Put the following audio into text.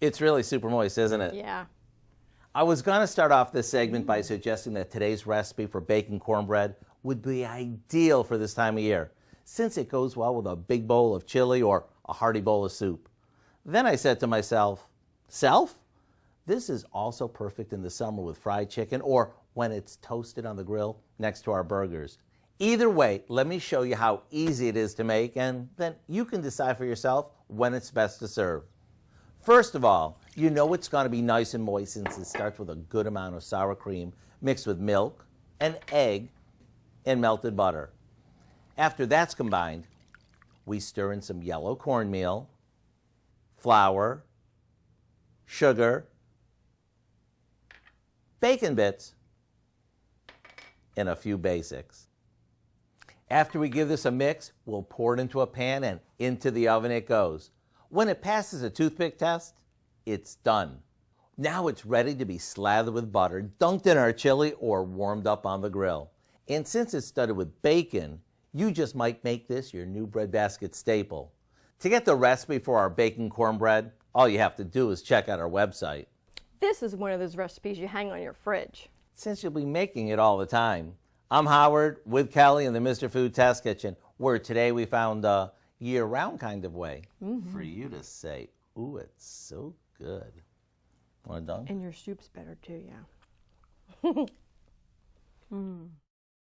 It's really super moist, isn't it? Yeah. I was going to start off this segment by suggesting that today's recipe for baking cornbread would be ideal for this time of year, since it goes well with a big bowl of chili or a hearty bowl of soup. Then I said to myself, this is also perfect in the summer with fried chicken or when it's toasted on the grill next to our burgers. Either way, let me show you how easy it is to make, and then you can decide for yourself when it's best to serve. First of all, you know it's going to be nice and moist since it starts with a good amount of sour cream mixed with milk, an egg, and melted butter. After that's combined, we stir in some yellow cornmeal, flour, sugar, bacon bits, and a few basics. After we give this a mix, we'll pour it into a pan and into the oven it goes. When it passes a toothpick test, it's done. Now it's ready to be slathered with butter, dunked in our chili, or warmed up on the grill. And since it's studded with bacon, you just might make this your new breadbasket staple. To get the recipe for our baking cornbread, all you have to do is check out our website. This is one of those recipes you hang on your fridge. Since you'll be making it all the time. I'm Howard with Kelly in the Mr. Food Test Kitchen, where today we found a year-round kind of way for you to say, ooh, it's so good. Want it done? And your soup's better too, yeah.